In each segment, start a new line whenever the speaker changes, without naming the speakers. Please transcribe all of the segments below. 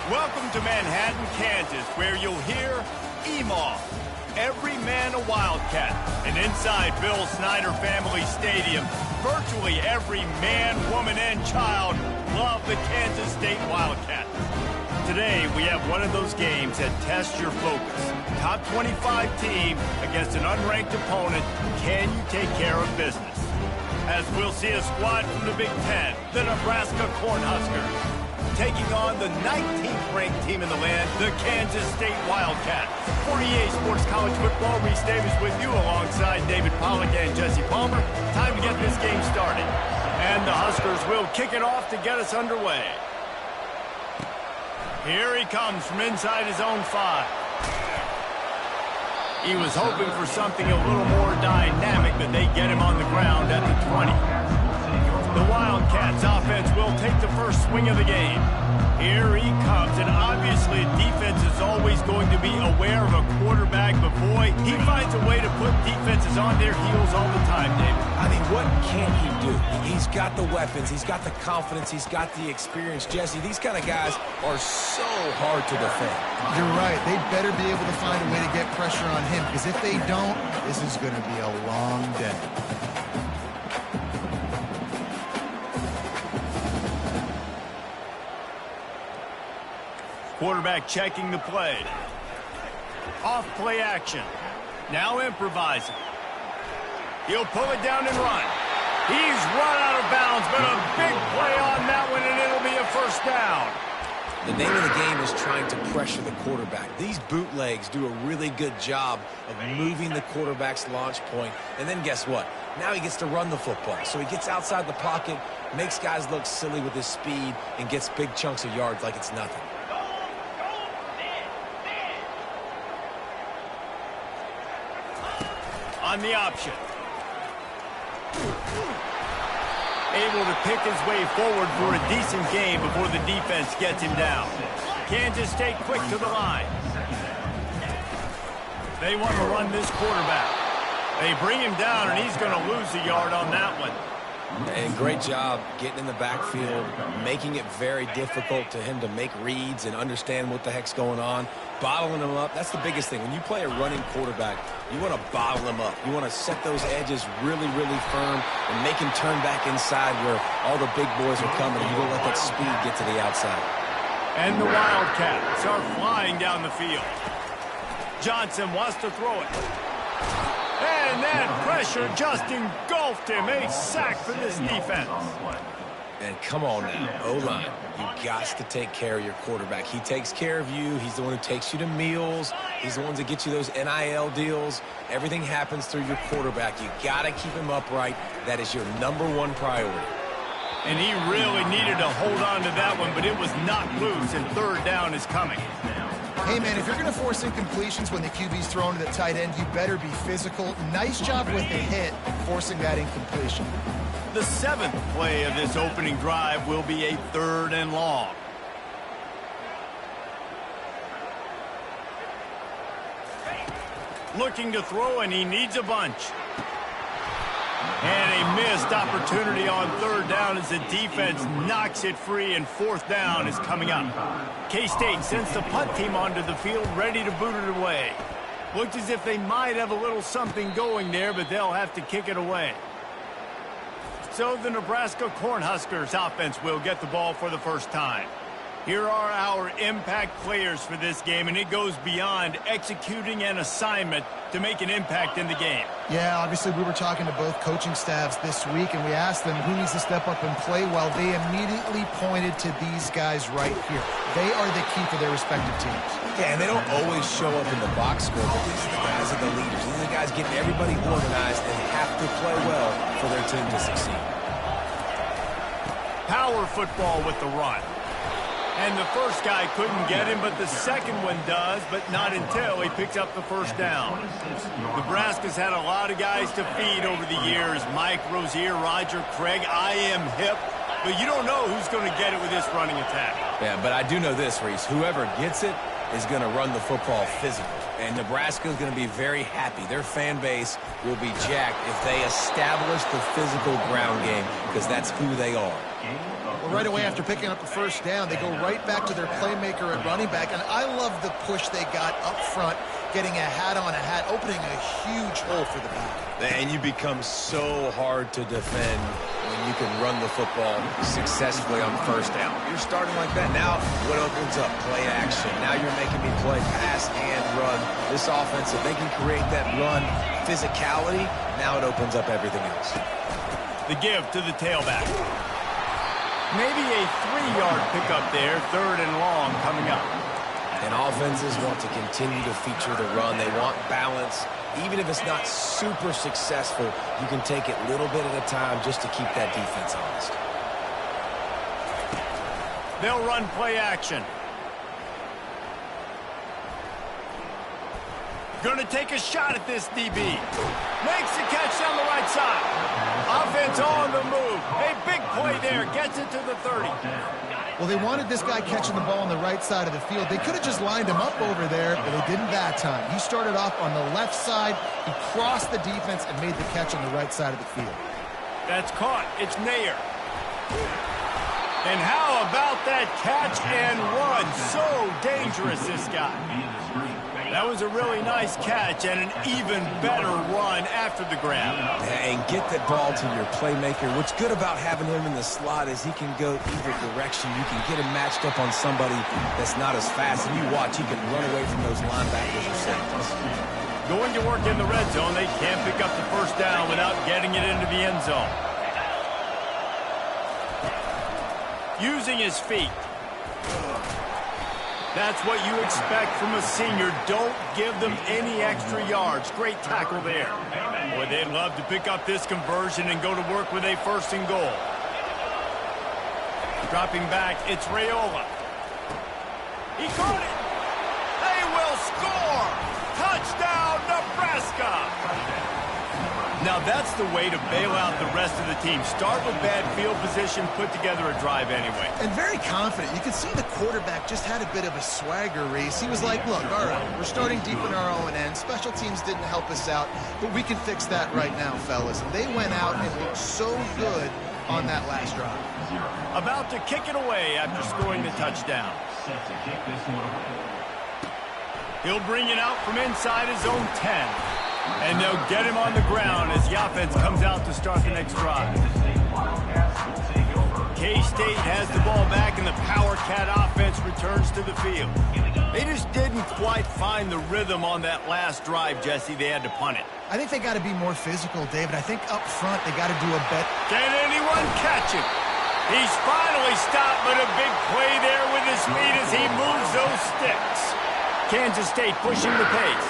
Welcome to Manhattan, Kansas, where you'll hear EMAW, every man a Wildcat. And inside Bill Snyder Family Stadium, virtually every man, woman, and child love the Kansas State Wildcats. Today, we have one of those games that tests your focus. Top 25 team against an unranked opponent. Can you take care of business? As we'll see a squad from the Big Ten, the Nebraska Cornhuskers, taking on the 19th ranked team in the land, the Kansas State Wildcats. For EA Sports College Football, Reese Davis with you alongside David Pollack and Jesse Palmer. Time to get this game started. And the Huskers will kick it off to get us underway. Here he comes from inside his own 5. He was hoping for something a little more dynamic, but they get him on the ground at the 20. The Wildcats offense will take the first swing of the game. Here he comes, and obviously defense is always going to be aware of a quarterback, but boy, he finds a way to put defenses on their heels all the time, David.
I mean, what can't he do? He's got the weapons, he's got the confidence, he's got the experience. Jesse, these kind of guys are so hard to defend.
You're right. They better be able to find a way to get pressure on him, because if they don't, this is going to be a long day.
Quarterback checking the play. Off play action. Now improvising. He'll pull it down and run. He's run out of bounds, but a big play on that one, and it'll be a first down.
The name of the game is trying to pressure the quarterback. These bootlegs do a really good job of moving the quarterback's launch point. And then guess what? Now he gets to run the football. So he gets outside the pocket, makes guys look silly with his speed, and gets big chunks of yards like it's nothing.
On the option. Able to pick his way forward for a decent game before the defense gets him down. Kansas State quick to the line. They want to run this quarterback. They bring him down, and he's going to lose a yard on that one.
And great job getting in the backfield, making it very difficult to him to make reads and understand what the heck's going on. Bottling him up, that's the biggest thing. When you play a running quarterback, you want to bottle him up. You want to set those edges really, really firm and make him turn back inside where all the big boys are coming. You don't let that speed get to the outside.
And the Wildcats are flying down the field. Johnson wants to throw it. And that pressure just engulfed him. A sack for this defense.
And come on now, O-line, you got to take care of your quarterback. He takes care of you. He's the one who takes you to meals. He's the one that gets you those NIL deals. Everything happens through your quarterback. You got to keep him upright. That is your #1 priority.
And he really needed to hold on to that one, but it was knocked loose, and third down is coming.
Hey, man, if you're going to force incompletions when the QB's thrown to the tight end, you better be physical. Nice job with the hit, forcing that incompletion.
The 7th play of this opening drive will be a 3rd and long. Looking to throw, and he needs a bunch. And a missed opportunity on 3rd down as the defense knocks it free, and 4th down is coming up. K-State sends the punt team onto the field, ready to boot it away. Looks as if they might have a little something going there, but they'll have to kick it away. So the Nebraska Cornhuskers offense will get the ball for the first time. Here are our impact players for this game, and it goes beyond executing an assignment to make an impact in the game.
Yeah, obviously we were talking to both coaching staffs this week, and we asked them who needs to step up and play well. They immediately pointed to these guys right here. They are the key for their respective teams.
Yeah, and they don't always show up in the box score, but these are the guys that are the leaders. These are the guys getting everybody organized and have to play well for their team to succeed. Power
football with the run. And the first guy couldn't get him, but the second one does, but not until he picks up the first down. Nebraska's had a lot of guys to feed over the years. Mike Rozier, Roger Craig, I am hip. But you don't know who's going to get it with this running attack.
Yeah, but I do know this, Reese. Whoever gets it is going to run the football physical. And Nebraska is going to be very happy. Their fan base will be jacked if they establish the physical ground game, because that's who they are.
Well, right away after picking up the first down, they go right back to their playmaker at running back. And I love the push they got up front, getting a hat on a hat, opening a huge hole for the back.
And you become so hard to defend when you can run the football successfully on first down. You're starting like that. Now, what opens up? Play action. Now you're making me play pass and run. This offense, if they can create that run physicality, now it opens up everything else.
The give to the tailback. Maybe a 3-yard pickup there, 3rd and long coming up.
And offenses want to continue to feature the run. They want balance. Even if it's not super successful, you can take it little bit at a time just to keep that defense honest.
They'll run play action. Going to take a shot at this DB. Makes the catch down the right side. Offense on the move. A big play there. Gets it to the 30.
Well, they wanted this guy catching the ball on the right side of the field. They could have just lined him up over there, but they didn't that time. He started off on the left side. He crossed the defense and made the catch on the right side of the field.
That's caught. It's Nair. And how about that catch and run? So dangerous, this guy. That was a really nice catch and an even better run after the grab.
And get that ball to your playmaker. What's good about having him in the slot is he can go either direction. You can get him matched up on somebody that's not as fast. And you watch, he can run away from those linebackers or safeties.
Going to work in the red zone. They can't pick up the first down without getting it into the end zone. Using his feet. That's what you expect from a senior. Don't give them any extra yards. Great tackle there. Boy, they'd love to pick up this conversion and go to work with a 1st and goal. Dropping back, it's Raiola. He caught it. They will score. Touchdown, Nebraska. Now that's the way to bail out the rest of the team. Start with bad field position, put together a drive anyway.
And very confident. You could see the quarterback just had a bit of a swagger race. He was like, look, all right, we're starting deep in our own end. Special teams didn't help us out, but we can fix that right now, fellas. And they went out and looked so good on that last drive.
About to kick it away after scoring the touchdown. He'll bring it out from inside his own 10. And they'll get him on the ground as the offense comes out to start the next drive. K-State has the ball back, and the Power Cat offense returns to the field. They just didn't quite find the rhythm on that last drive, Jesse. They had to punt it.
I think they got to be more physical, David. I think up front they got to do a bet.
Can anyone catch him? He's finally stopped, but a big play there with his feet as he moves those sticks. Kansas State pushing the pace.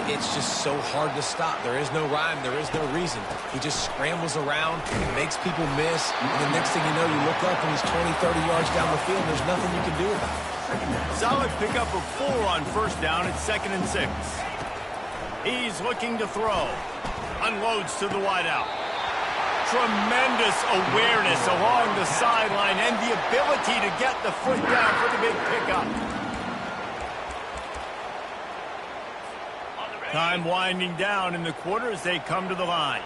It's just so hard to stop. There is no rhyme. There is no reason. He just scrambles around, makes people miss, and the next thing you know, you look up and he's 20, 30 yards down the field. There's nothing you can do about it.
Solid pickup of 4 on first down at 2nd and 6. He's looking to throw. Unloads to the wideout. Tremendous awareness along the sideline and the ability to get the foot down for the big pickup. Time winding down in the quarter as they come to the line.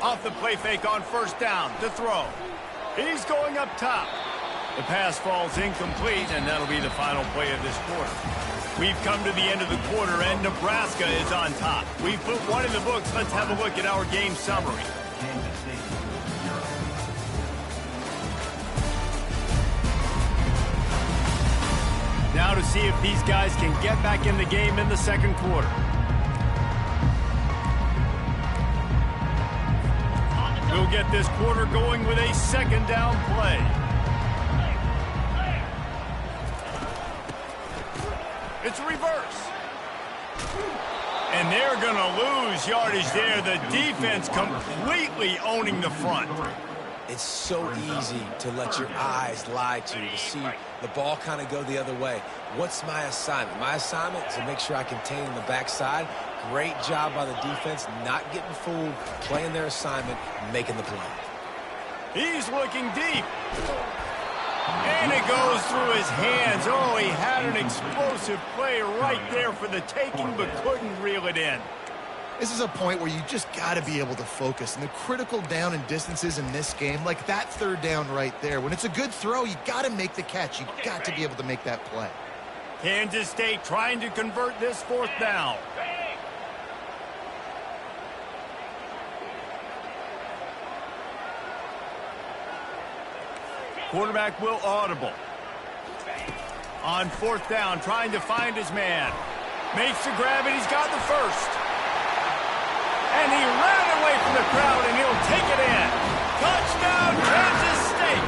Off the play fake on first down to throw. He's going up top. The pass falls incomplete, and that'll be the final play of this quarter. We've come to the end of the quarter, and Nebraska is on top. We've put one in the books. Let's have a look at our game summary. Now to see if these guys can get back in the game in the second quarter. We'll get this quarter going with a 2nd down play. It's reverse. And they're going to lose yardage there. The defense completely owning the front.
It's so easy to let your eyes lie to see the ball kind of go the other way. What's my assignment? My assignment is to make sure I contain the backside. Great job by the defense, not getting fooled, playing their assignment, making the play.
He's looking deep. And it goes through his hands. Oh, he had an explosive play right there for the taking, but couldn't reel it in.
This is a point where you just got to be able to focus. And the critical down and distances in this game, like that third down right there, when it's a good throw, you got to make the catch. You got to be able to make that play.
Kansas State trying to convert this fourth down. Quarterback will audible. On fourth down, trying to find his man. Makes the grab, and he's got the first. And he ran away from the crowd, and he'll take it in. Touchdown, Kansas State.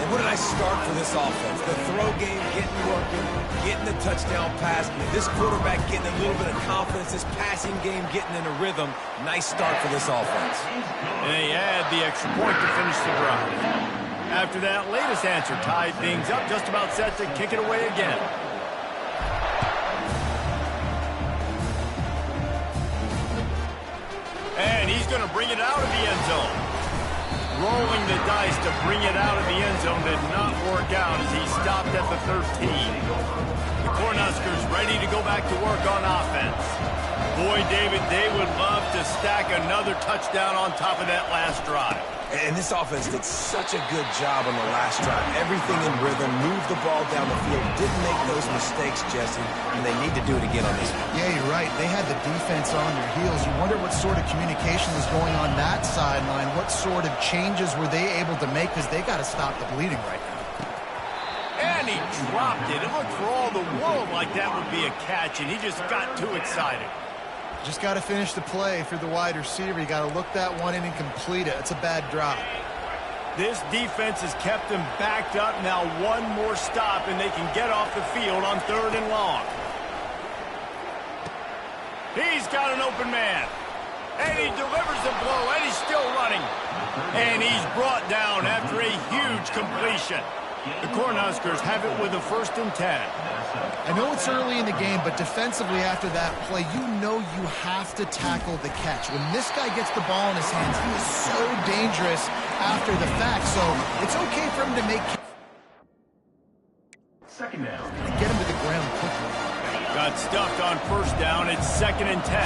And what did I start for this offense? The throw game getting working, getting the touchdown pass. This quarterback getting a little bit of confidence. This passing game getting in a rhythm. Nice start for this offense.
And they add the extra point to finish the drive. After that latest answer tied things up, just about set to kick it away again. And he's going to bring it out of the end zone. Rolling the dice to bring it out of the end zone did not work out as he stopped at the 13. The Cornhuskers ready to go back to work on offense. Boy, David, they would love to stack another touchdown on top of that last drive.
And this offense did such a good job on the last drive. Everything in rhythm, moved the ball down the field, didn't make those mistakes, Jesse, and they need to do it again on this one.
Yeah, you're right. They had the defense on their heels. You wonder what sort of communication was going on that sideline. What sort of changes were they able to make, because they got to stop the bleeding right now.
And he dropped it. It looked for all the world like that would be a catch, and he just got too excited.
Just got to finish the play for the wide receiver. You got to look that one in and complete it. It's a bad drop.
This defense has kept them backed up. Now one more stop, and they can get off the field on 3rd and long. He's got an open man. And he delivers the blow, and he's still running. And he's brought down after a huge completion. The Cornhuskers have it with a 1st and 10.
I know it's early in the game, but defensively after that play, you know you have to tackle the catch. When this guy gets the ball in his hands, he is so dangerous after the fact. So it's okay for him to make
second down
and get him to the ground quickly.
Got stuffed on 1st down. It's 2nd and 10.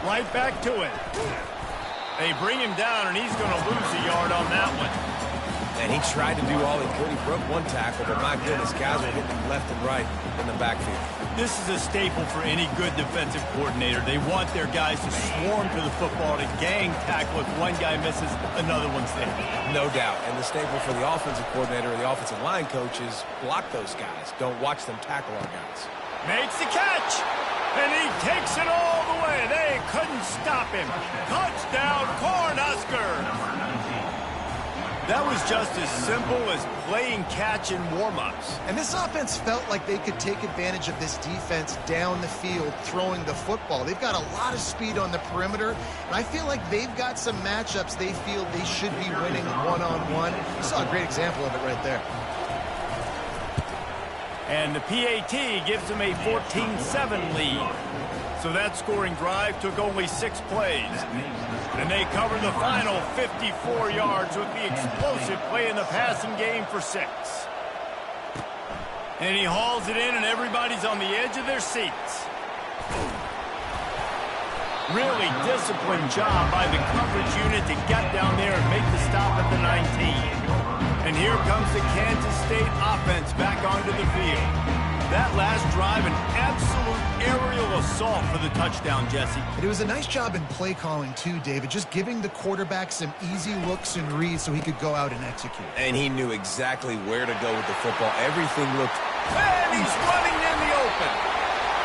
Right back to it. They bring him down, and he's going to lose a yard on that one.
And he tried to do all he could. He broke one tackle, but my goodness, guys were hitting him left and right in the backfield.
This is a staple for any good defensive coordinator. They want their guys to swarm to the football, to gang tackle. If one guy misses, another one's there.
No doubt. And the staple for the offensive coordinator or the offensive line coach is block those guys. Don't watch them tackle our guys.
Makes the catch. And he takes it all the way. They couldn't stop him. Touchdown, Cornhuskers. That was just as simple as playing catch in warm-ups.
And this offense felt like they could take advantage of this defense down the field throwing the football. They've got a lot of speed on the perimeter, and I feel like they've got some matchups they feel they should be winning one-on-one. You saw a great example of it right there.
And the PAT gives them a 14-7 lead. So that scoring drive took only 6 plays. And they cover the final 54 yards with the explosive play in the passing game for 6. And he hauls it in, and everybody's on the edge of their seats. Really disciplined job by the coverage unit to get down there and make the stop at the 19. And here comes the Kansas State offense back onto the field. That last drive, an absolute aerial assault for the touchdown, Jesse.
It was a nice job in play calling, too, David, just giving the quarterback some easy looks and reads so he could go out and execute.
And he knew exactly where to go with the football. Everything looked...
And he's running in the open.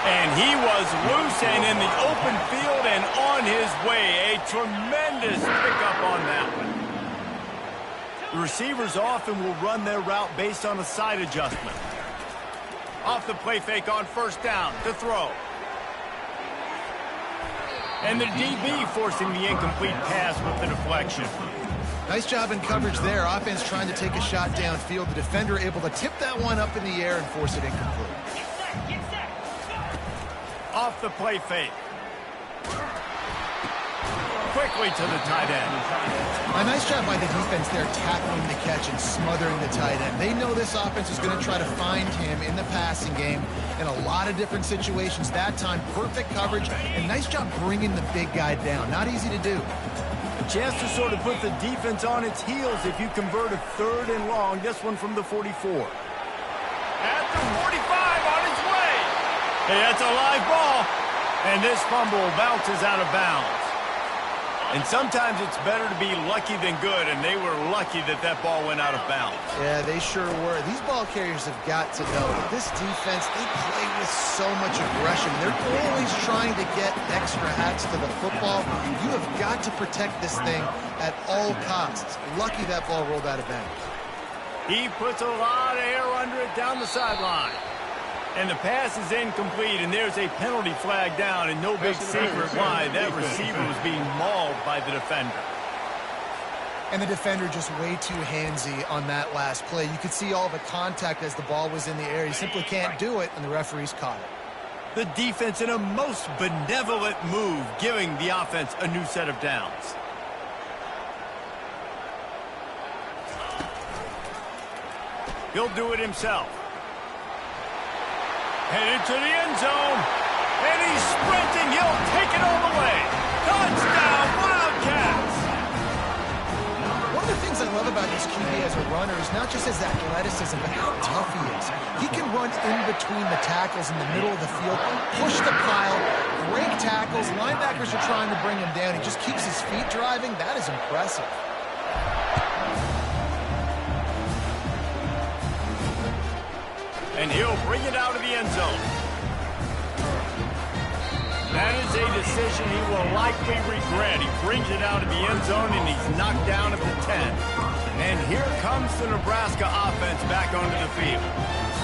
And he was loose and in the open field and on his way. A tremendous pickup on that one. The receivers often will run their route based on a side adjustment. Off the play fake on 1st down to throw. And the DB forcing the incomplete pass with the deflection.
Nice job in coverage there. Offense trying to take a shot downfield. The defender able to tip that one up in the air and force it incomplete.
Off the play fake. quickly to the tight end.
A nice job by the defense there tackling the catch and smothering the tight end. They know this offense is going to try to find him in the passing game in a lot of different situations. That time, perfect coverage, and nice job bringing the big guy down. Not easy to do.
A chance to sort of put the defense on its heels if you convert a 3rd and long. This one from the 44. At the 45 on its way. Hey, that's a live ball. And this fumble bounces out of bounds. And sometimes it's better to be lucky than good, and they were lucky that that ball went out of bounds.
Yeah, they sure were. These ball carriers have got to know that this defense, they play with so much aggression. They're always trying to get extra hats to the football. You have got to protect this thing at all costs. Lucky that ball rolled out of bounds.
He puts a lot of air under it down the sideline. And the pass is incomplete, and there's a penalty flag down, and no big secret why that receiver was being mauled by the defender.
And the defender just way too handsy on that last play. You could see all the contact as the ball was in the air. He simply can't do it, and the referees caught it.
The defense in a most benevolent move, giving the offense a new set of downs. He'll do it himself. Headed to the end zone. And he's sprinting. He'll take it all the way. Touchdown, Wildcats!
One of the things I love about this QB as a runner is not just his athleticism, but how tough he is. He can run in between the tackles in the middle of the field, push the pile, break tackles. Linebackers are trying to bring him down. He just keeps his feet driving. That is impressive.
And he'll bring it out of the end zone. That is a decision he will likely regret. He brings it out of the end zone, and he's knocked down at the 10. And here comes the Nebraska offense back onto the field.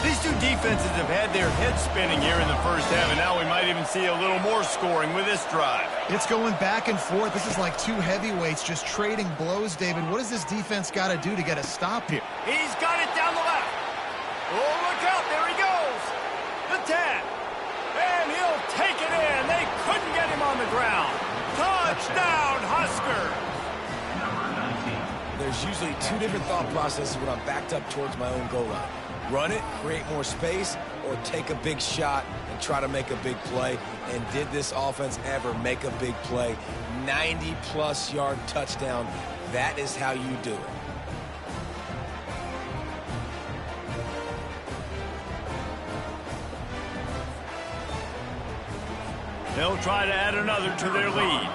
These two defenses have had their heads spinning here in the first half, and now we might even see a little more scoring with this drive.
It's going back and forth. This is like two heavyweights just trading blows, David. What does this defense got to do to get a stop here?
He's got it down the left. Oh, look out. There he goes. The 10. And he'll take it in. They couldn't get him on the ground. Touchdown, Husker.
There's usually two different thought processes when I'm backed up towards my own goal line. Run it, create more space, or take a big shot and try to make a big play. And did this offense ever make a big play? 90-plus yard touchdown. That is how you do it.
They'll try to add another to their lead.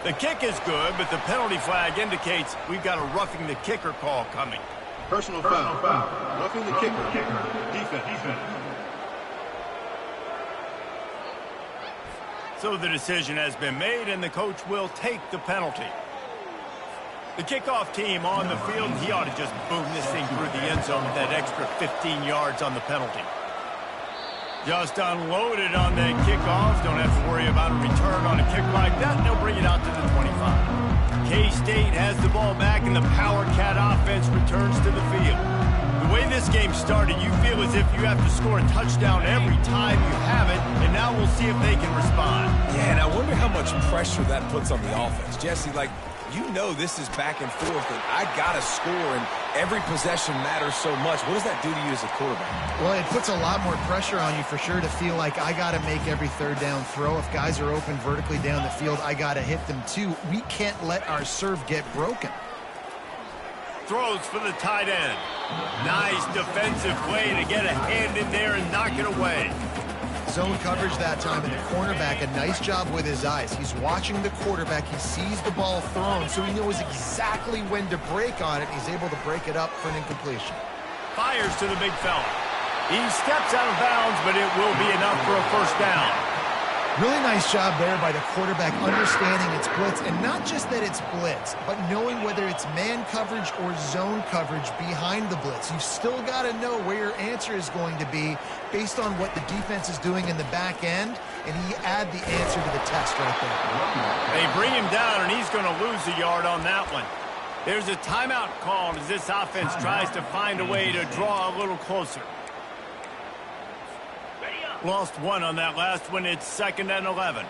The kick is good, but the penalty flag indicates we've got a roughing the kicker call coming.
Personal foul. Roughing the kicker. Defense.
So the decision has been made, and the coach will take the penalty. The kickoff team on the field, he ought to just boom this thing through the end zone with that extra 15 yards on the penalty. Just unloaded on that kickoff. Don't have to worry about a return on a kick like that. They'll bring it out to the 25. K-State has the ball back, and the Power Cat offense returns to the field. The way this game started, you feel as if you have to score a touchdown every time you have it, and now we'll see if they can respond.
Yeah, and I wonder how much pressure that puts on the offense. Jesse, like, you know this is back and forth, and I got to score, and every possession matters so much. What does that do to you as a quarterback?
Well, it puts a lot more pressure on you for sure to feel like I got to make every third down throw. If guys are open vertically down the field, I got to hit them too. We can't let our serve get broken.
Throws for the tight end. Nice defensive play to get a hand in there and knock it away.
Zone coverage that time, and the cornerback, a nice job with his eyes. He's watching the quarterback. He sees the ball thrown, so he knows exactly when to break on it. He's able to break it up for an incompletion.
Fires to the big fella. He steps out of bounds, but it will be enough for a first down.
Really nice job there by the quarterback understanding it's blitz, and not just that it's blitz, but knowing whether it's man coverage or zone coverage behind the blitz. You've still got to know where your answer is going to be based on what the defense is doing in the back end, and he add the answer to the test right there.
They bring him down, and he's going to lose a yard on that one. There's a timeout called as this offense tries to find a way to draw a little closer. Ready up. Lost one on that last one. It's 2nd and 11.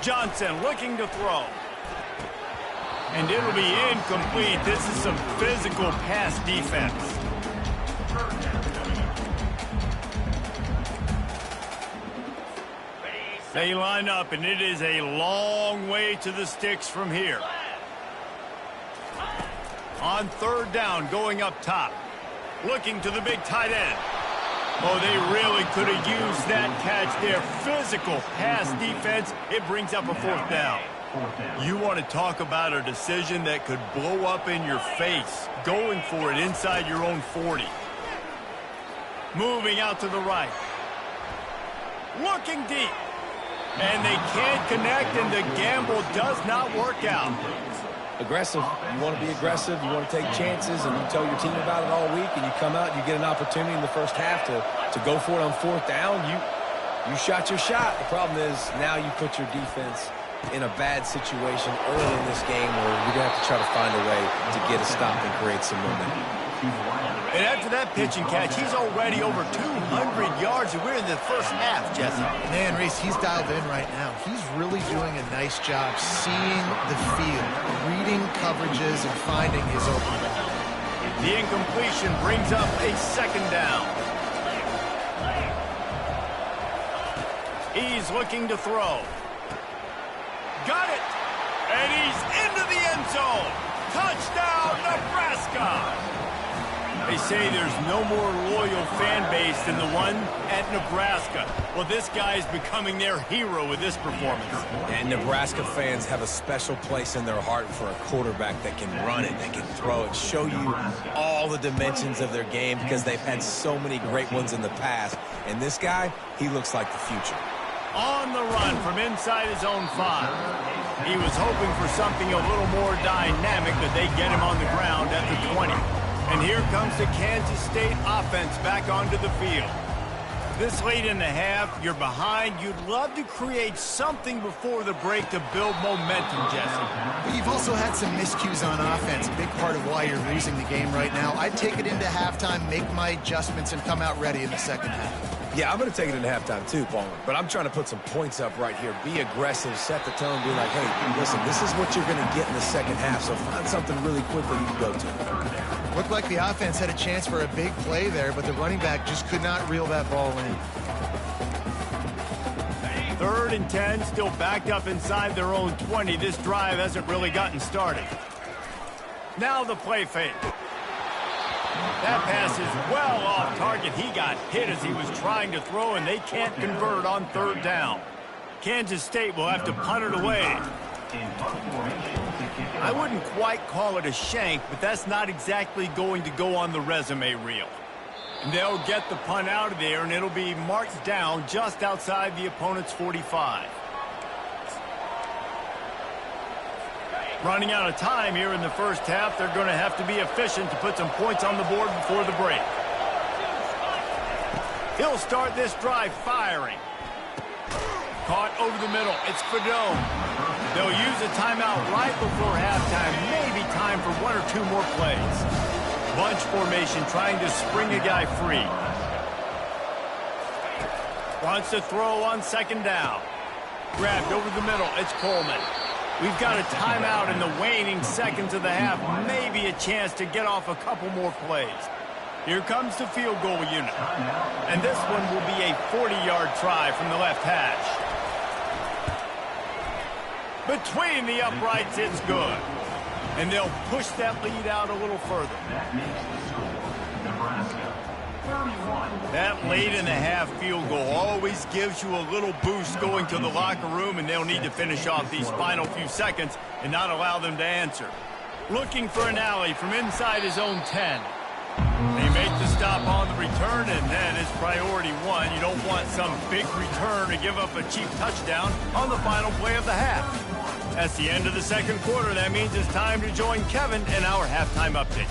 Johnson looking to throw. And it'll be incomplete. This is some physical pass defense. They line up, and it is a long way to the sticks from here. On 3rd down, going up top. Looking to the big tight end. Oh, they really could have used that catch there. Physical pass defense. It brings up a 4th down. You want to talk about a decision that could blow up in your face. Going for it inside your own 40. Moving out to the right. Looking deep. And they can't connect, and the gamble does not work out.
Aggressive. You want to be aggressive. You want to take chances, and you tell your team about it all week, and you come out and you get an opportunity in the first half to go for it on 4th down. You shot your shot. The problem is now you put your defense in a bad situation early in this game where you're going to have to try to find a way to get a stop and create some momentum.
And after that pitch and catch, he's already over 200 yards, and we're in the first half, Jesse.
Man, Reese, he's dialed in right now. He's really doing a nice job seeing the field, reading coverages, and finding his open ball.
The incompletion brings up a 2nd down. He's looking to throw. Got it! And he's into the end zone. Touchdown, Nebraska! They say there's no more loyal fan base than the one at Nebraska. Well, this guy's becoming their hero with this performance.
And Nebraska fans have a special place in their heart for a quarterback that can run it, that can throw it, show you all the dimensions of their game because they've had so many great ones in the past. And this guy, he looks like the future.
On the run from inside his own 5. He was hoping for something a little more dynamic, but they get him on the ground at the 20. And here comes the Kansas State offense back onto the field. This late in the half, you're behind. You'd love to create something before the break to build momentum, Jesse.
You've also had some miscues on offense, a big part of why you're losing the game right now. I'd take it into halftime, make my adjustments, and come out ready in the 2nd half.
Yeah, I'm going to take it into halftime too, Palmer. But I'm trying to put some points up right here. Be aggressive, set the tone, be like, hey, listen, this is what you're going to get in the 2nd half, so find something really quickly you can go to.
Looked like the offense had a chance for a big play there, but the running back just could not reel that ball in.
3rd and 10, still backed up inside their own 20. This drive hasn't really gotten started. Now the play fake. That pass is well off target. He got hit as he was trying to throw, and they can't convert on 3rd down. Kansas State will have to punt it away. I wouldn't quite call it a shank, but that's not exactly going to go on the resume reel. And they'll get the punt out of there, and it'll be marked down just outside the opponent's 45. Running out of time here in the first half, they're going to have to be efficient to put some points on the board before the break. He'll start this drive firing. Caught over the middle. It's Fedone. They'll use a timeout right before halftime. Maybe time for 1 or 2 more plays. Bunch formation trying to spring a guy free. Wants to throw on 2nd down. Grabbed over the middle. It's Coleman. We've got a timeout in the waning seconds of the half. Maybe a chance to get off a couple more plays. Here comes the field goal unit. And this one will be a 40-yard try from the left hash. Between the uprights, it's good. And they'll push that lead out a little further. That late in the half field goal always gives you a little boost going to the locker room, and they'll need to finish off these final few seconds and not allow them to answer. Looking for an alley from inside his own 10. They make the stop on the return, and that is priority 1. You don't want some big return to give up a cheap touchdown on the final play of the half. That's the end of the second quarter. That means it's time to join Kevin in our halftime update.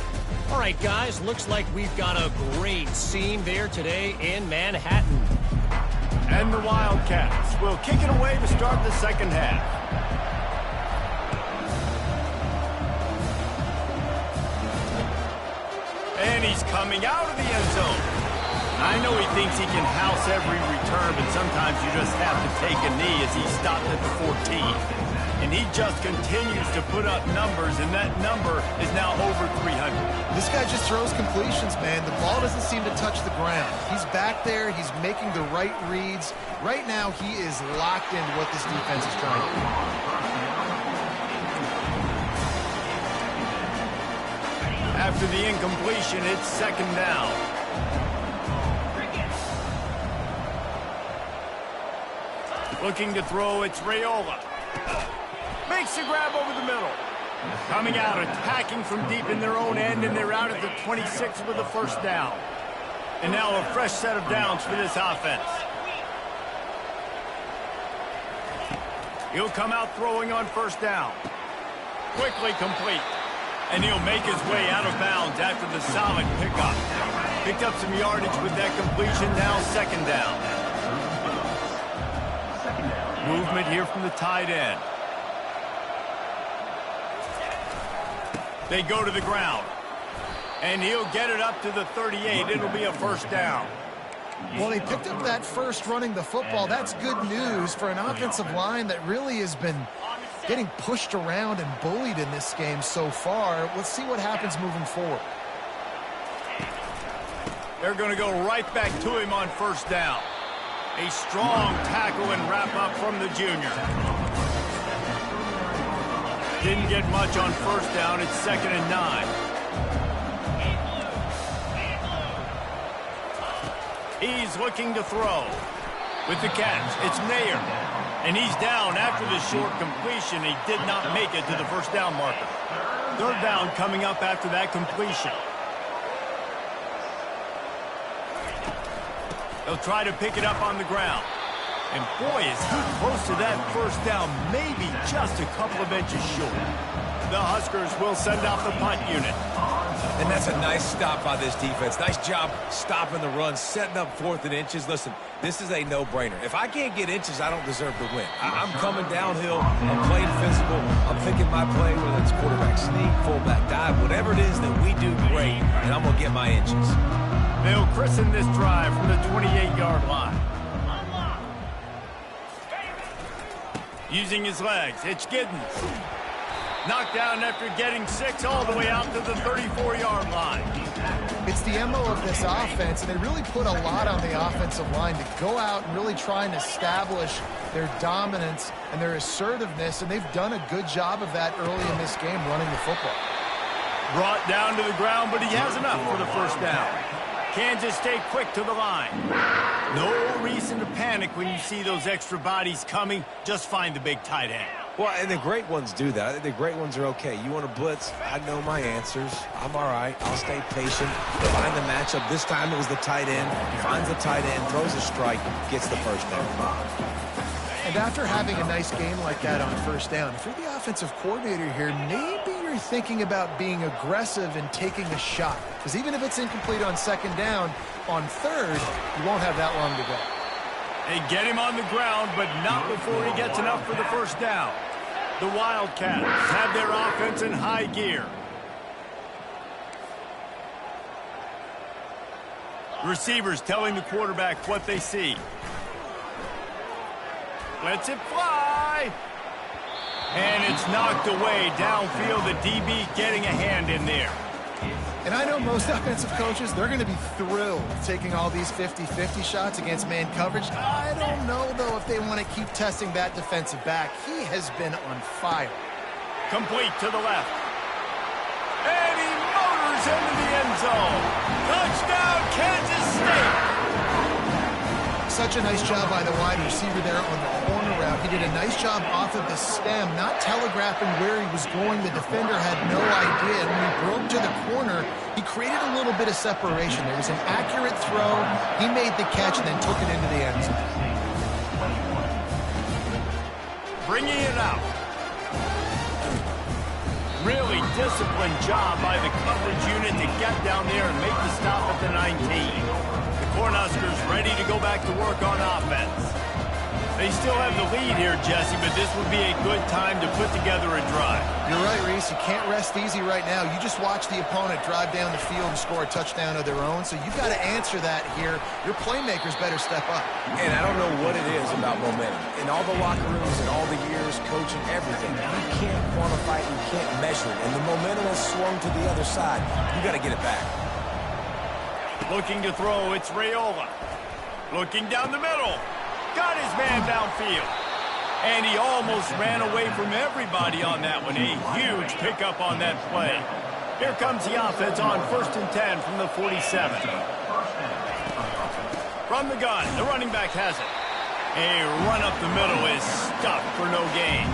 All right, guys, looks like we've got a great scene there today in Manhattan.
And the Wildcats will kick it away to start the second half. And he He's coming out of the end zone. I know he thinks he can house every return, but sometimes you just have to take a knee as he stopped at the 14. And he just continues to put up numbers, and that number is now over 300.
This guy just throws completions, man. The ball doesn't seem to touch the ground. He's back there. He's making the right reads. Right now, he is locked into what this defense is trying to do.
After the incompletion, it's second down. Looking to throw, it's Raiola. Makes the grab over the middle. Coming out, attacking from deep in their own end, and they're out at the 26 with a first down. And now a fresh set of downs for this offense. He'll come out throwing on first down. Quickly complete. And he'll make his way out of bounds after the solid pickup. Picked up some yardage with that completion, now second down. Movement here from the tight end. They go to the ground. And he'll get it up to the 38. It'll be a first down.
Well, they picked up that first running the football. That's good news for an offensive line that really has been getting pushed around and bullied in this game so far. Let's see what happens moving forward.
They're going to go right back to him on first down. A strong tackle and wrap up from the junior. Didn't get much on first down. It's 2nd and 9. He's looking to throw. With the catch, it's Mayer. And he's down after the short completion. He did not make it to the first down marker. Third down coming up after that completion. They'll try to pick it up on the ground. And boy, is he close to that first down, maybe just a couple of inches short. The Huskers will send out the punt unit.
And that's a nice stop by this defense. Nice job stopping the run, setting up 4th and inches. Listen, this is a no-brainer. If I can't get inches, I don't deserve to win. I'm coming downhill. I'm playing physical. I'm thinking my play, whether it's quarterback sneak, fullback dive, whatever it is that we do great, and I'm going to get my inches.
They'll christen this drive from the 28-yard line. Using his legs, it's Giddens. Knocked down after getting 6 all the way out to the 34-yard line.
It's the MO of this offense, and they really put a lot on the offensive line to go out and really try and establish their dominance and their assertiveness, and they've done a good job of that early in this game running the football.
Brought down to the ground, but he has enough for the first down. Kansas stay quick to the line. No reason to panic when you see those extra bodies coming. Just find the big tight end.
Well, and the great ones do that. I think the great ones are okay. You want to blitz? I know my answers. I'm all right. I'll stay patient. Find the matchup. This time it was the tight end. Finds the tight end, throws a strike, gets the first down.
And after having a nice game like that on first down, if you're the offensive coordinator here, maybe you're thinking about being aggressive and taking a shot. Because even if it's incomplete on second down, on third, you won't have that long to go.
They get him on the ground, but not before he gets enough for the first down. The Wildcats have their offense in high gear. Receivers telling the quarterback what they see. Lets it fly. And it's knocked away downfield. The DB getting a hand in there.
And I know most offensive coaches, they're going to be thrilled taking all these 50-50 shots against man coverage. I don't know, though, if they want to keep testing that defensive back. He has been on fire.
Complete to the left. And he motors into the end zone. Touchdown, Kansas State.
Such a nice job by the wide receiver there on the corner route. He did a nice job off of the stem, not telegraphing where he was going. The defender had no idea. And when he broke to the corner, he created a little bit of separation. There was an accurate throw. He made the catch and then took it into the end zone.
Bringing it out. Really disciplined job by the coverage unit to get down there and make the stop at the 19. The Cornhuskers ready to go back to work on offense. They still have the lead here, Jesse, but this would be a good time to put together a drive.
You're right, Reese. You can't rest easy right now. You just watch the opponent drive down the field and score a touchdown of their own, so you've got to answer that here. Your playmakers better step up.
And I don't know what it is about momentum. In all the locker rooms and all the years, coaching, everything, you can't quantify it, you can't measure it. And the momentum has swung to the other side. You got to get it back.
Looking to throw, it's Raiola. Looking down the middle. Got his man downfield. And he almost ran away from everybody on that one. A huge pickup on that play. Here comes the offense on 1st and 10 from the 47. From the gun, the running back has it. A run up the middle is stuffed for no gain.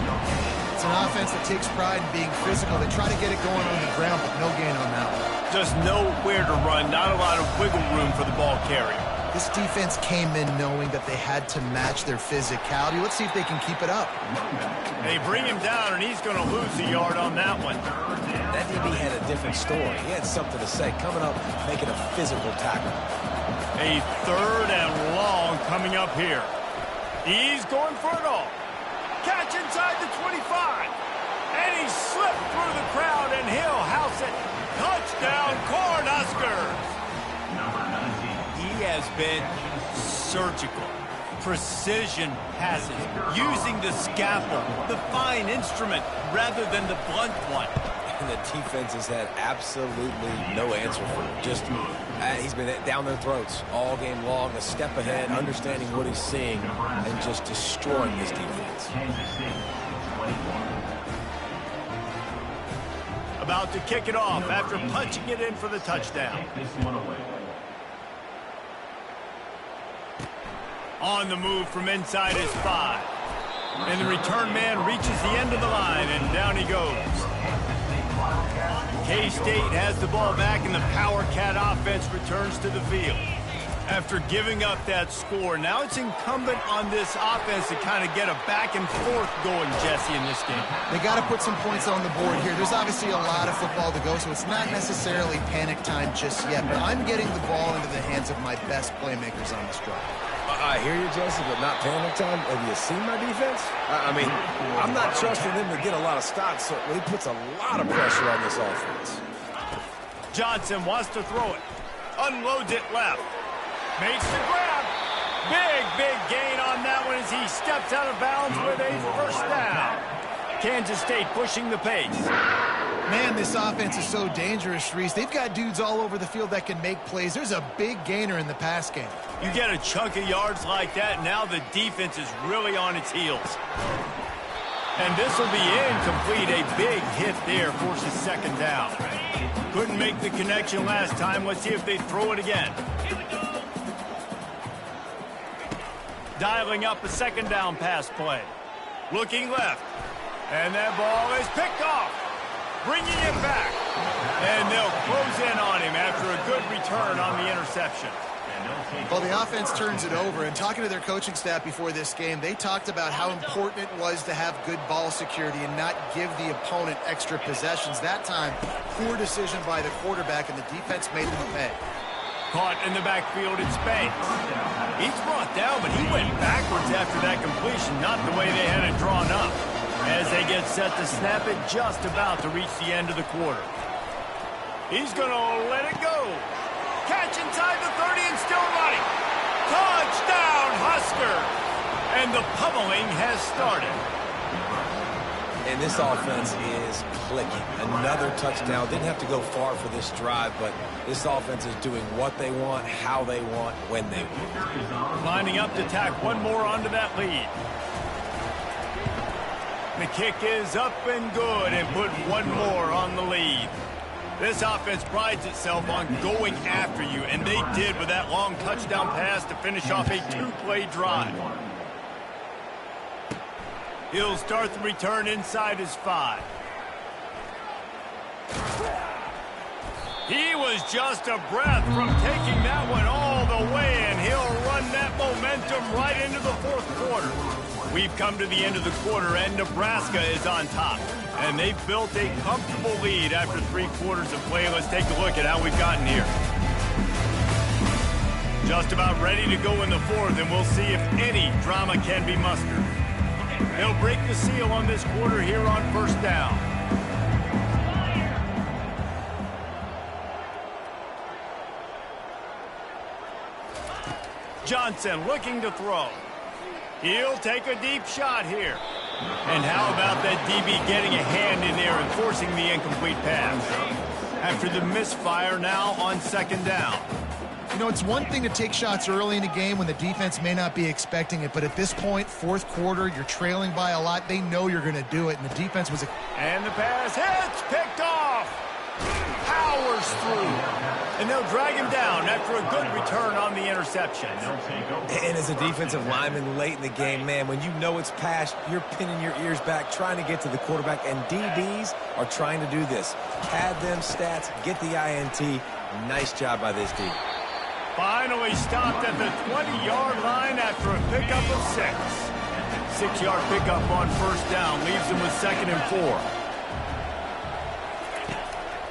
It's an offense that takes pride in being physical. They try to get it going on the ground, but no gain on that one.
Just nowhere to run, not a lot of wiggle room for the ball carrier.
This defense came in knowing that they had to match their physicality. Let's see if they can keep it up.
They bring him down, and he's going to lose a yard on that one.
That DB had a different story. He had something to say, coming up, making a physical tackle.
A 3rd and long coming up here. He's going for it all. Catch inside the 25. And he slipped through the crowd, and he'll house it. Touchdown, Cornhuskers. He has been surgical. Precision passes, using the scalpel, the fine instrument, rather than the blunt one.
And the defense has had absolutely no answer for him. Just, he's been down their throats all game long, a step ahead, understanding what he's seeing, and just destroying this defense.
About to kick it off after punching it in for the touchdown. On the move from inside his 5. And the return man reaches the end of the line, and down he goes. K-State has the ball back, and the Power Cat offense returns to the field. After giving up that score, now it's incumbent on this offense to kind of get a back and forth going, Jesse, in this game.
They got to put some points on the board here. There's obviously a lot of football to go, so it's not necessarily panic time just yet, but I'm getting the ball into the hands of my best playmakers on this drive.
I hear you, Jesse, but not panic time. Have you seen my defense? I mean, I'm not trusting them to get a lot of stops, so he puts a lot of pressure on this offense.
Johnson wants to throw it. Unloads it left. Makes the grab. Big gain on that one as he steps out of bounds with a 1st down. Kansas State pushing the pace.
Man, this offense is so dangerous, Reese. They've got dudes all over the field that can make plays. There's a big gainer in the pass game.
You get a chunk of yards like that, now the defense is really on its heels. And this will be incomplete. A big hit there forces 2nd down. Couldn't make the connection last time. Let's see if they throw it again. Dialing up a 2nd down pass play. Looking left. And that ball is picked off. Bringing it back. And they'll close in on him after a good return on the interception.
Well, the offense turns it over, and talking to their coaching staff before this game, they talked about how important it was to have good ball security and not give the opponent extra possessions. That time, poor decision by the quarterback, and the defense made them pay.
Caught in the backfield, it's Banks. He's brought down, but he went backwards after that completion, not the way they had it drawn up. As they get set to snap it, just about to reach the end of the quarter. He's going to let it go. Catch inside the 30 and still running. Touchdown, Huskers! And the pummeling has started.
And this offense is clicking. Another touchdown. Didn't have to go far for this drive, but this offense is doing what they want, how they want, when they want.
Lining up to tack one more onto that lead. The kick is up and good and put one more on the lead. This offense prides itself on going after you, and they did with that long touchdown pass to finish off a 2-play drive. He'll start the return inside his 5. He was just a breath from taking that one all the way, and he'll run that momentum right into the 4th quarter. We've come to the end of the quarter, and Nebraska is on top. And they've built a comfortable lead after 3 quarters of play. Let's take a look at how we've gotten here. Just about ready to go in the fourth, and we'll see if any drama can be mustered. They'll break the seal on this quarter here on first down. Johnson looking to throw. He'll take a deep shot here. And how about that DB getting a hand in there and forcing the incomplete pass? After the misfire, now on second down.
You know, it's one thing to take shots early in the game when the defense may not be expecting it, but at this point, fourth quarter, you're trailing by a lot. They know you're going to do it, and the defense was...
And the pass hits, picked off. Powers through. And they'll drag him down after a good return on the interception.
And as a defensive lineman late in the game, man, when you know it's past, you're pinning your ears back, trying to get to the quarterback, and DBs are trying to do this. Pad them stats, get the INT. Nice job by this D.
Finally stopped at the 20-yard line after a pickup of 6. 6-yard pickup on first down leaves him with 2nd and 4.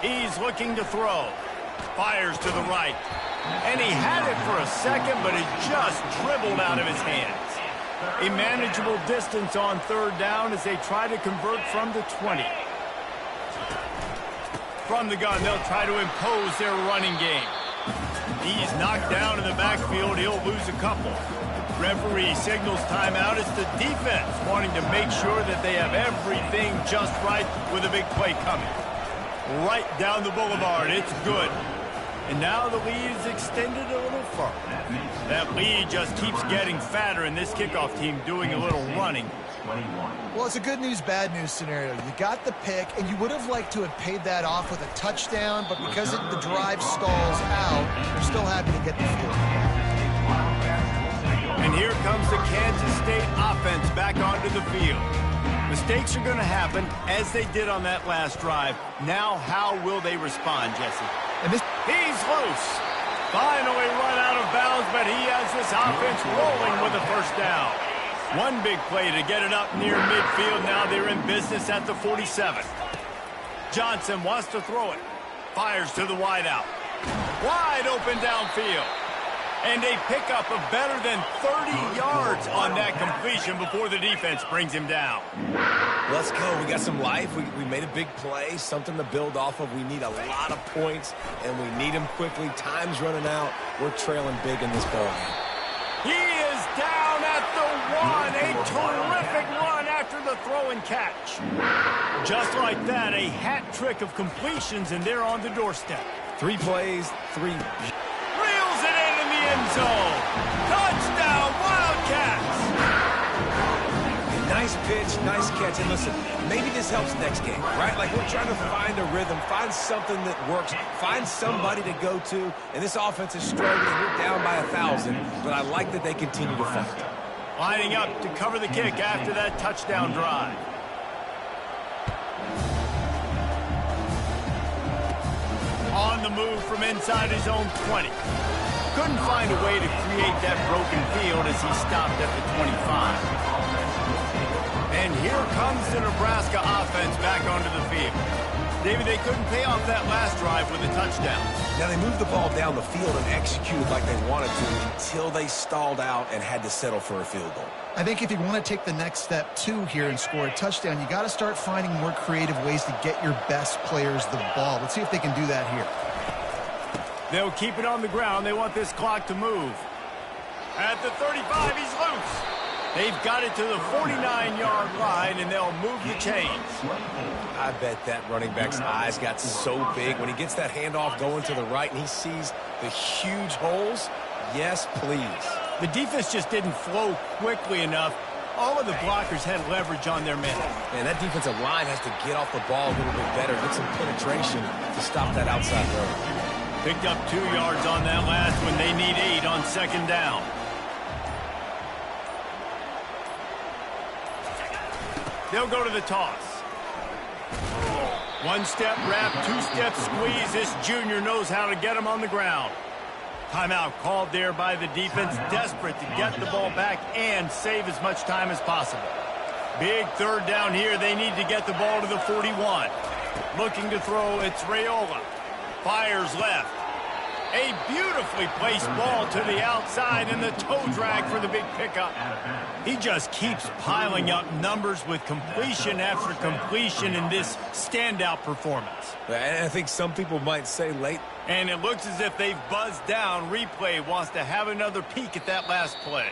He's looking to throw. Fires to the right. And he had it for a second, but it just dribbled out of his hands. A manageable distance on third down as they try to convert from the 20. From the gun, they'll try to impose their running game. He's knocked down in the backfield. He'll lose a couple. Referee signals timeout. It's the defense wanting to make sure that they have everything just right with a big play coming. Right down the boulevard. It's good. And now the lead is extended a little further. That lead just keeps getting fatter, and this kickoff team doing a little running.
Well, it's a good news, bad news scenario. You got the pick, and you would have liked to have paid that off with a touchdown, but because the drive stalls out, you're still happy to get the field.
And here comes the Kansas State offense back onto the field. Mistakes are going to happen, as they did on that last drive. Now, how will they respond, Jesse? He's loose. Finally run out of bounds, but he has this offense rolling with a first down. One big play to get it up near midfield. Now they're in business at the 47. Johnson wants to throw it. Fires to the wideout. Wide open downfield. And a pickup of better than 30 yards on that completion before the defense brings him down.
Let's go. We got some life. We made a big play, something to build off of. We need a lot of points, and we need them quickly. Time's running out. We're trailing big in this ballgame.
He is down at the 1. A terrific run after the throw and catch. Just like that, a hat trick of completions, and they're on the doorstep.
3 plays, 3...
Reels it in the end zone. Touchdown, Wildcats.
Nice pitch, nice catch. And listen, maybe this helps next game, right? Like we're trying to find a rhythm, find something that works, find somebody to go to. And this offense is struggling. We're down by 1,000, but I like that they continue to fight.
Lining up to cover the kick after that touchdown drive. On the move from inside his own 20. Couldn't find a way to create that broken field as he stopped at the 25. And here comes the Nebraska offense back onto the field. David, they couldn't pay off that last drive with a touchdown.
Now they moved the ball down the field and executed like they wanted to until they stalled out and had to settle for a field goal.
I think if you want to take the next step, too, here and score a touchdown, you got to start finding more creative ways to get your best players the ball. Let's see if they can do that here.
They'll keep it on the ground. They want this clock to move. At the 35, he's loose. They've got it to the 49-yard line, and they'll move the chains.
I bet that running back's eyes got so big when he gets that handoff going to the right and he sees the huge holes. Yes, please.
The defense just didn't flow quickly enough. All of the blockers had leverage on their men.
Man, that defensive line has to get off the ball a little bit better, get some penetration to stop that outside run.
Picked up 2 yards on that last one. They need 8 on second down. They'll go to the toss. 1-step wrap, 2-step squeeze. This junior knows how to get him on the ground. Timeout called there by the defense, desperate to get the ball back and save as much time as possible. Big third down here. They need to get the ball to the 41. Looking to throw, it's Raiola. Fires left. A beautifully placed ball to the outside and the toe drag for the big pickup. He just keeps piling up numbers with completion after completion in this standout performance.
And I think some people might say late.
And it looks as if they've buzzed down. Replay wants to have another peek at that last play.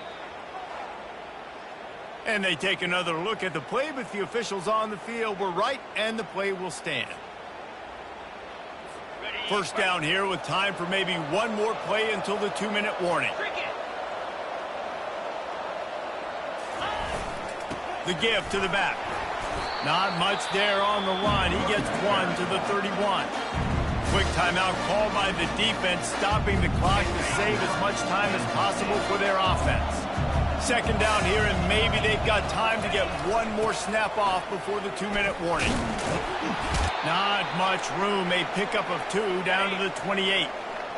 And they take another look at the play, but the officials on the field were right, and the play will stand. First down here with time for maybe one more play until the 2-minute warning. The give to the back. Not much there on the line. He gets one to the 31. Quick timeout called by the defense, stopping the clock to save as much time as possible for their offense. Second down here, and maybe they've got time to get one more snap off before the 2-minute warning. Not much room. A pickup of 2 down to the 28.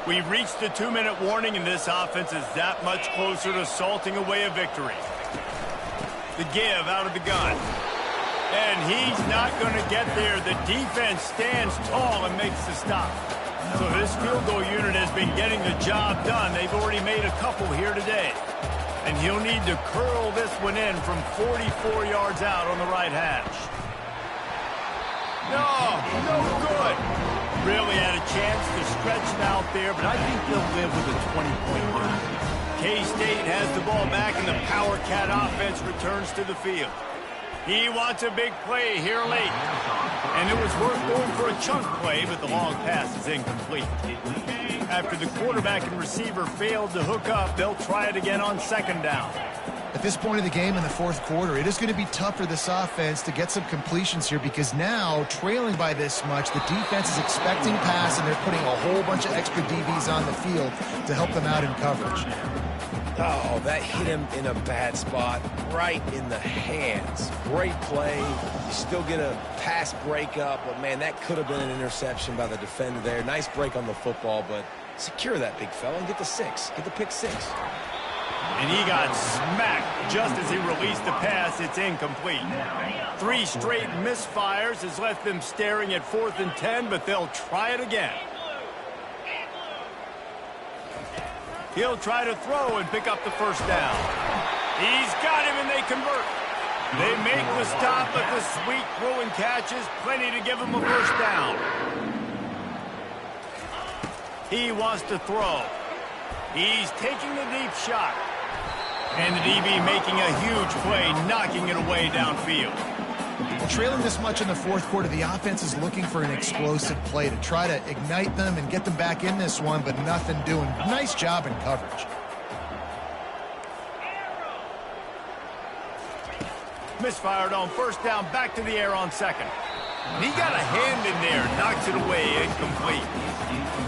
We've reached the 2-minute warning, and this offense is that much closer to salting away a victory. The give out of the gun. And he's not going to get there. The defense stands tall and makes the stop. So this field goal unit has been getting the job done. They've already made a couple here today. And he'll need to curl this one in from 44 yards out on the right hash. No good. Really had a chance to stretch it out there, but I think they'll live with a 20-point lead. K-State has the ball back, and the Power Cat offense returns to the field. He wants a big play here late. And it was worth going for a chunk play, but the long pass is incomplete. After the quarterback and receiver failed to hook up, they'll try it again on second down.
At this point of the game in the fourth quarter, it is going to be tough for this offense to get some completions here because now, trailing by this much, the defense is expecting pass, and they're putting a whole bunch of extra DBs on the field to help them out in coverage.
Oh, that hit him in a bad spot, right in the hands. Great play. You still get a pass breakup, but, man, that could have been an interception by the defender there. Nice break on the football, but secure that big fella and get the 6. Get the pick 6.
And he got smacked just as he released the pass. It's incomplete. 3 straight misfires has left them staring at 4th and 10, but they'll try it again. He'll try to throw and pick up the first down. He's got him, and they convert. They make the stop, but the sweet throw and catch is plenty to give him a first down. He wants to throw. He's taking the deep shot. And the DB making a huge play, knocking it away downfield.
Well, trailing this much in the fourth quarter, the offense is looking for an explosive play to try to ignite them and get them back in this one, but nothing doing. Nice job in coverage.
Misfired on first down, back to the air on second. And he got a hand in there, knocks it away, incomplete.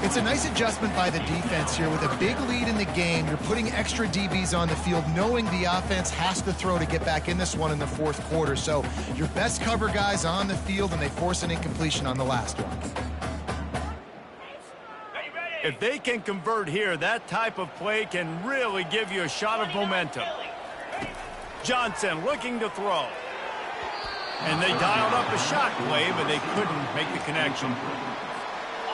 It's a nice adjustment by the defense here. With a big lead in the game, you're putting extra DBs on the field, knowing the offense has to throw to get back in this one in the fourth quarter. So your best cover guys on the field, and they force an incompletion on the last one.
If they can convert here, that type of play can really give you a shot of momentum. Johnson looking to throw. And they dialed up a shot play, but they couldn't make the connection.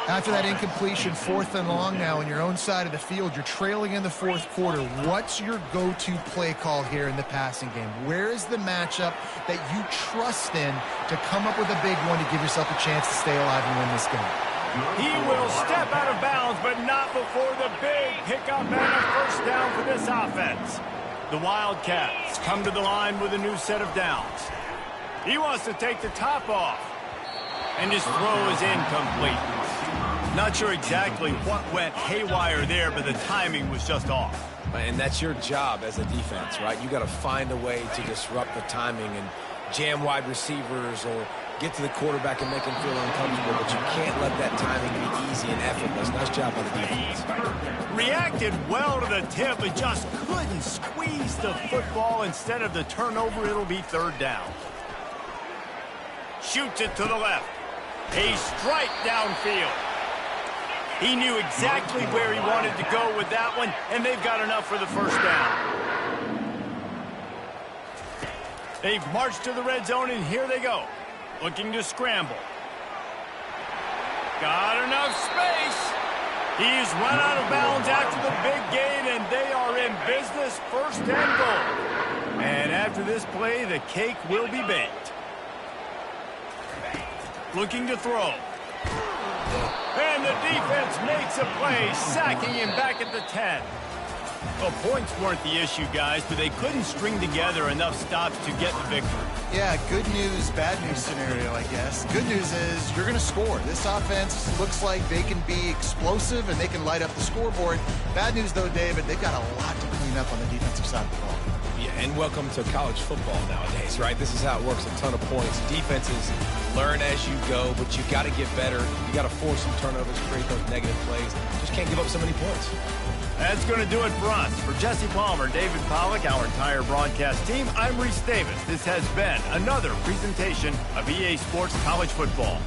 After that incompletion, 4th and long now on your own side of the field, you're trailing in the fourth quarter. What's your go-to play call here in the passing game? Where is the matchup that you trust in to come up with a big one to give yourself a chance to stay alive and win this game?
He will step out of bounds, but not before the big pickup and a first down for this offense. The Wildcats come to the line with a new set of downs. He wants to take the top off. And his throw is incomplete. Not sure exactly what went haywire there, but the timing was just off.
And that's your job as a defense, right? You got to find a way to disrupt the timing and jam wide receivers or get to the quarterback and make him feel uncomfortable, but you can't let that timing be easy and effortless. Nice job by the defense.
Reacted well to the tip, but just couldn't squeeze the football. Instead of the turnover, it'll be third down. Shoots it to the left. A strike downfield. He knew exactly where he wanted to go with that one, and they've got enough for the first down. They've marched to the red zone, and here they go. Looking to scramble. Got enough space. He's run out of bounds after the big gain, and they are in business, 1st and goal. And after this play, the cake will be baked. Looking to throw. And the defense makes a play, sacking him back at the 10. Well, points weren't the issue, guys, but they couldn't string together enough stops to get the victory.
Yeah, good news, bad news scenario, I guess. Good news is you're going to score. This offense looks like they can be explosive and they can light up the scoreboard. Bad news, though, David, they've got a lot to clean up on the defensive side of the ball.
Yeah, and welcome to college football nowadays, right? This is how it works, a ton of points. Defenses learn as you go, but you've got to get better. You got to force some turnovers, create those negative plays. Just can't give up so many points.
That's going to do it for us. For Jesse Palmer, David Pollack, our entire broadcast team, I'm Reese Davis. This has been another presentation of EA Sports College Football.